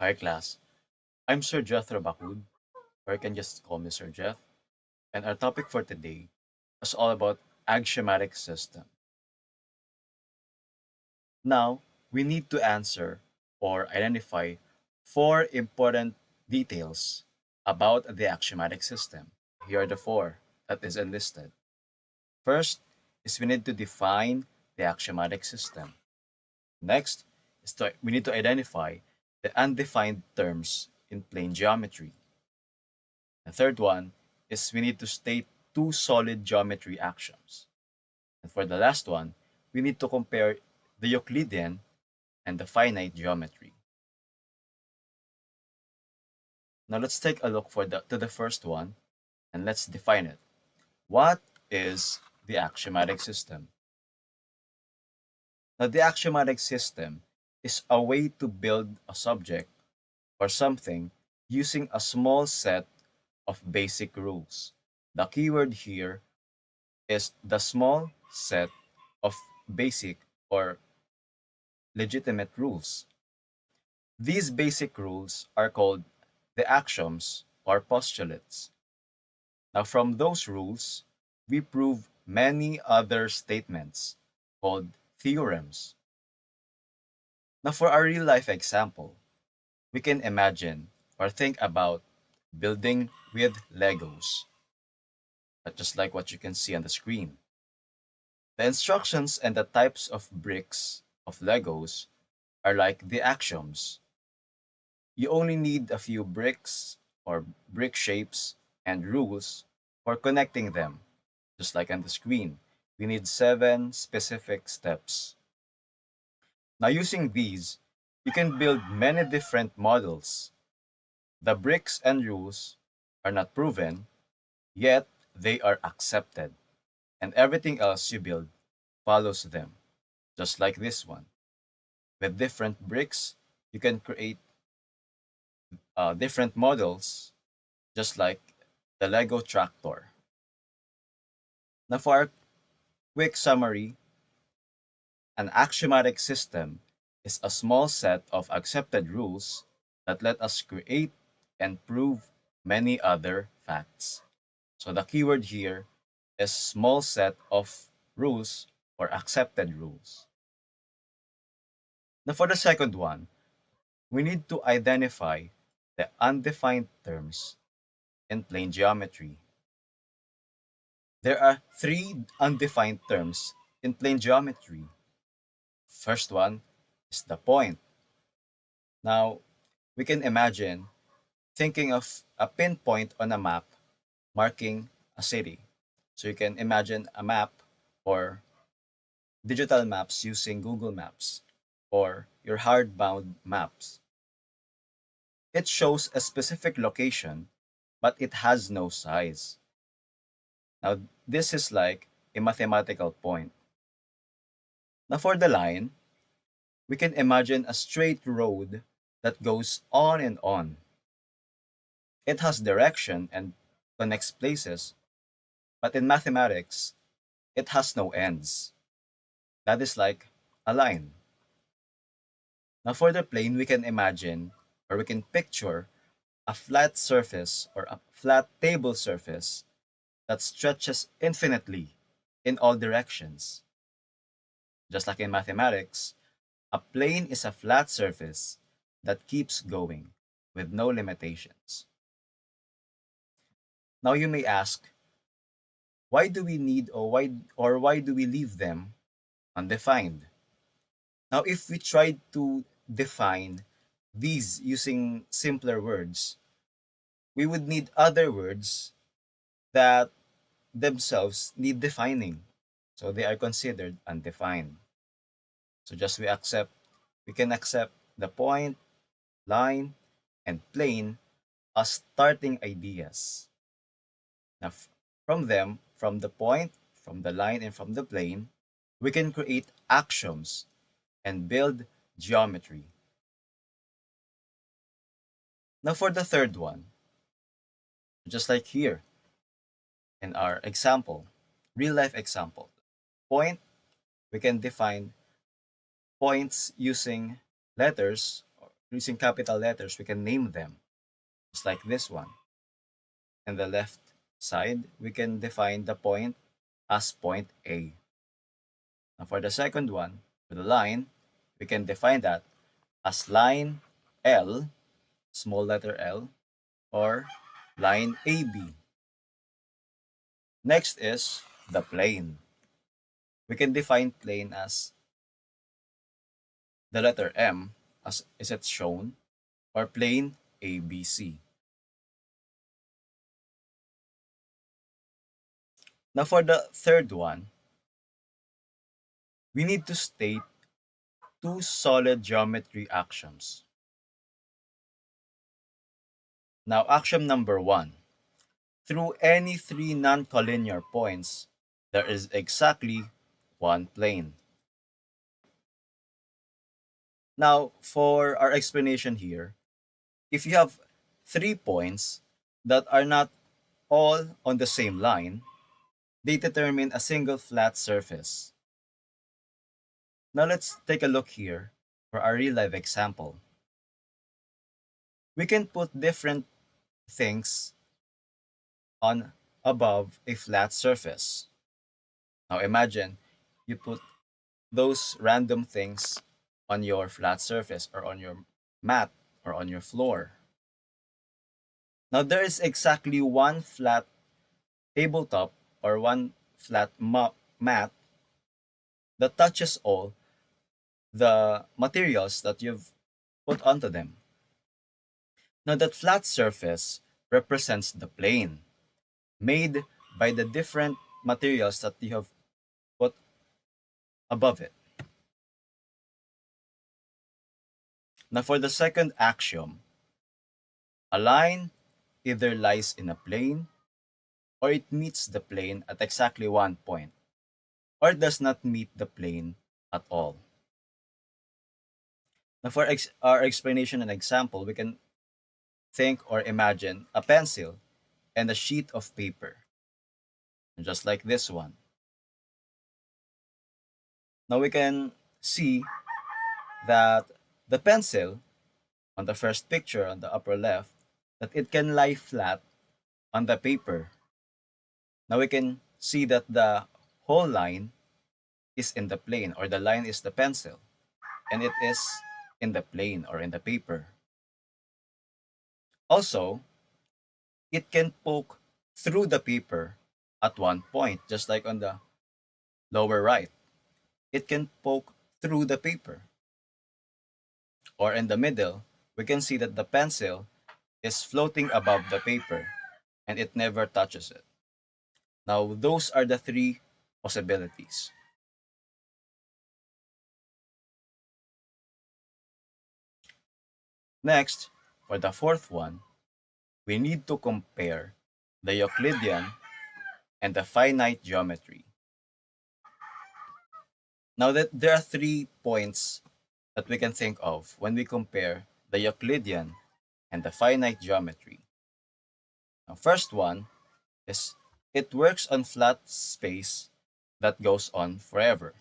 Hi class, I'm Sir Jethro Bakud, or you can just call me Sir Jeff, and our topic for today is all about axiomatic system. Now, we need to answer or identify four important details about the axiomatic system. Here are the four that is enlisted. First is we need to define the axiomatic system. Next is we need to identify the undefined terms in plane geometry. The third one is we need to state two solid geometry axioms. And for the last one, we need to compare the Euclidean and the finite geometry. Now let's take a look to the first one and let's define it. What is the axiomatic system? Now the axiomatic system is a way to build a subject or something using a small set of basic rules. The keyword here is the small set of basic or legitimate rules. These basic rules are called the axioms or postulates. Now, from those rules, we prove many other statements called theorems. Now, for our real life example, we can imagine or think about building with Legos, just like what you can see on the screen. The instructions and the types of bricks of Legos are like the axioms. You only need a few bricks or brick shapes and rules for connecting them, just like on the screen. We need 7 specific steps. Now, using these, you can build many different models. The bricks and rules are not proven, yet they are accepted, and everything else you build follows them, just like this one. With different bricks, you can create different models, just like the Lego tractor. Now, for our quick summary, an axiomatic system is a small set of accepted rules that let us create and prove many other facts. So the keyword here is small set of rules or accepted rules. Now, for the second one, we need to identify the undefined terms in plane geometry. There are three undefined terms in plane geometry. First one is the point. Now, we can imagine thinking of a pinpoint on a map marking a city. So you can imagine a map or digital maps using Google Maps or your hardbound maps. It shows a specific location, but it has no size. Now, this is like a mathematical point. Now, for the line, we can imagine a straight road that goes on and on. It has direction and connects places, but in mathematics, it has no ends. That is like a line. Now, for the plane, we can imagine or we can picture a flat surface or a flat table surface that stretches infinitely in all directions. Just like in mathematics, a plane is a flat surface that keeps going with no limitations. Now you may ask, why do we need or why do we leave them undefined? Now if we try to define these using simpler words, we would need other words that themselves need defining. So they are considered undefined. So just we can accept the point, line, and plane as starting ideas. Now, from them, from the point, from the line, and from the plane, we can create axioms and build geometry. Now, for the third one, just like here in our example, real life example, point, we can define points using letters or using capital letters, we can name them, just like this one. In the left side, we can define the point as point A. Now for the second one, for the line, we can define that as line L, small letter L, or line AB. Next is the plane. We can define plane as the letter M, as is it shown, or plane ABC. Now for the third one, we need to state two solid geometry axioms. Now axiom number one, through any three non-collinear points, there is exactly one plane. Now for our explanation here, if you have 3 points that are not all on the same line, they determine a single flat surface. Now let's take a look here for our real life example. We can put different things on above a flat surface. Now imagine you put those random things on your flat surface or on your mat or on your floor. Now there is exactly one flat tabletop or one flat mat that touches all the materials that you've put onto them. Now that flat surface represents the plane made by the different materials that you have put above it. Now for the second axiom, a line either lies in a plane or it meets the plane at exactly one point or does not meet the plane at all. Now for our explanation and example, we can think or imagine a pencil and a sheet of paper, just like this one. Now we can see that the pencil on the first picture on the upper left, that it can lie flat on the paper. Now we can see that the whole line is in the plane, or the line is the pencil, and it is in the plane or in the paper. Also, it can poke through the paper at one point, just like on the lower right. It can poke through the paper. Or in the middle, we can see that the pencil is floating above the paper and it never touches it. Now, those are the three possibilities. Next, for the fourth one, we need to compare the Euclidean and the finite geometry. Now that there are 3 points that we can think of when we compare the Euclidean and the finite geometry. Now, first one is it works on flat space that goes on forever.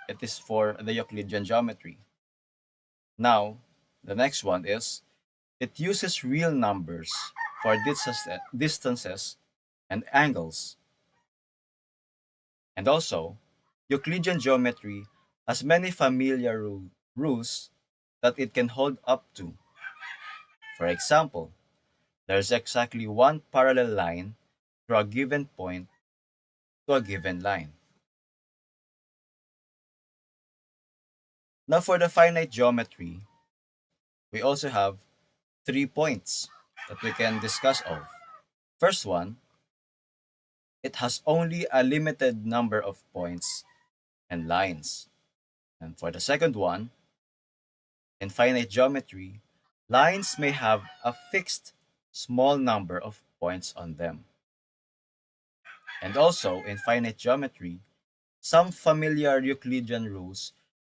It is for the Euclidean geometry. Now, the next one is it uses real numbers for distances and angles. And also, Euclidean geometry has many familiar rules that it can hold up to. For example, there's exactly one parallel line through a given point to a given line. Now for the finite geometry, we also have 3 points that we can discuss of. First one, it has only a limited number of points and lines. And for the second one, in finite geometry, lines may have a fixed small number of points on them. And also, in finite geometry, some familiar Euclidean rules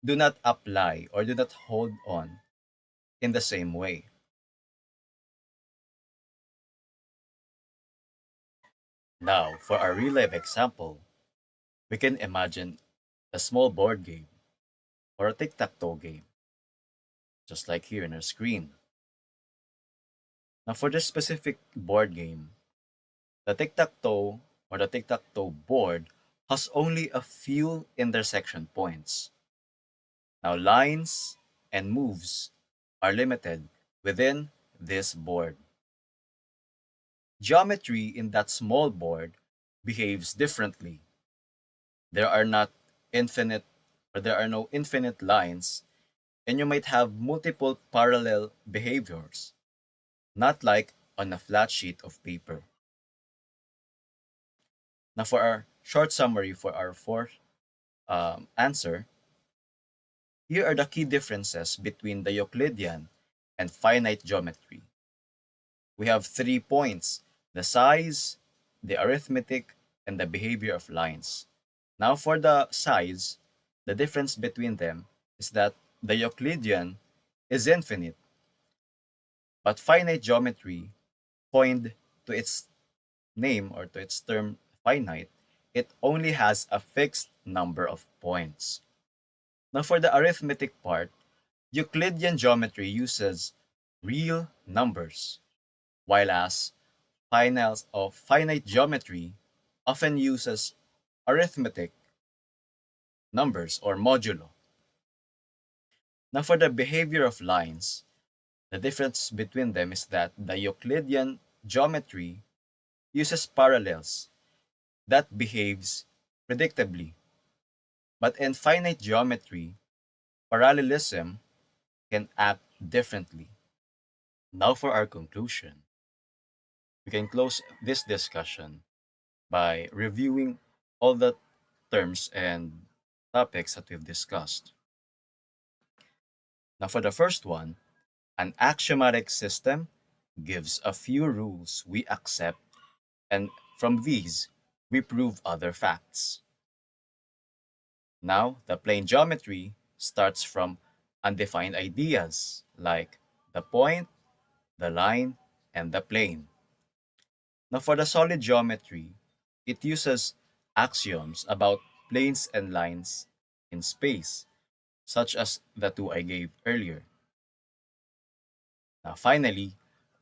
do not apply or do not hold on in the same way. Now, for our real life example, we can imagine a small board game or a tic-tac-toe game. just like here in our screen. Now for this specific board game, the tic-tac-toe or the tic-tac-toe board has only a few intersection points. Now lines and moves are limited within this board. Geometry in that small board behaves differently. There are not infinite there are no infinite lines, and you might have multiple parallel behaviors, not like on a flat sheet of paper. Now for our short summary for our fourth answer, here are the key differences between the Euclidean and finite geometry. We have 3 points: the size, the arithmetic, and the behavior of lines. Now for the size, the difference between them is that the Euclidean is infinite, but finite geometry, coined to its name or to its term finite, it only has a fixed number of points. Now for the arithmetic part, Euclidean geometry uses real numbers, while as finite geometry often uses arithmetic numbers or modulo. Now for the behavior of lines, the difference between them is that the Euclidean geometry uses parallels that behaves predictably, but in finite geometry, parallelism can act differently. Now for our conclusion, we can close this discussion by reviewing all the terms and topics that we've discussed. Now, for the first one, an axiomatic system gives a few rules we accept, and from these, we prove other facts. Now, the plane geometry starts from undefined ideas like the point, the line, and the plane. Now, for the solid geometry, it uses axioms about planes and lines in space, such as the two I gave earlier. Now, finally,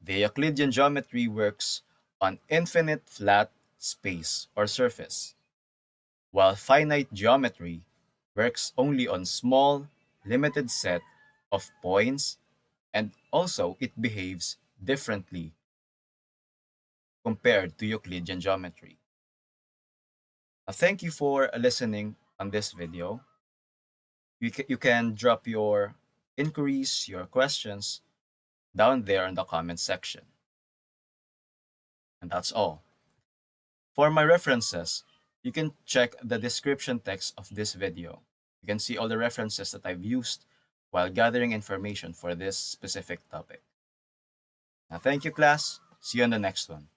the Euclidean geometry works on infinite flat space or surface, while finite geometry works only on small, limited set of points, and also it behaves differently compared to Euclidean geometry. Thank you for listening on this video. You can drop your inquiries, your questions down there in the comment section. And that's all. For my references, you can check the description text of this video. You can see all the references that I've used while gathering information for this specific topic. Now, thank you, class. See you on the next one.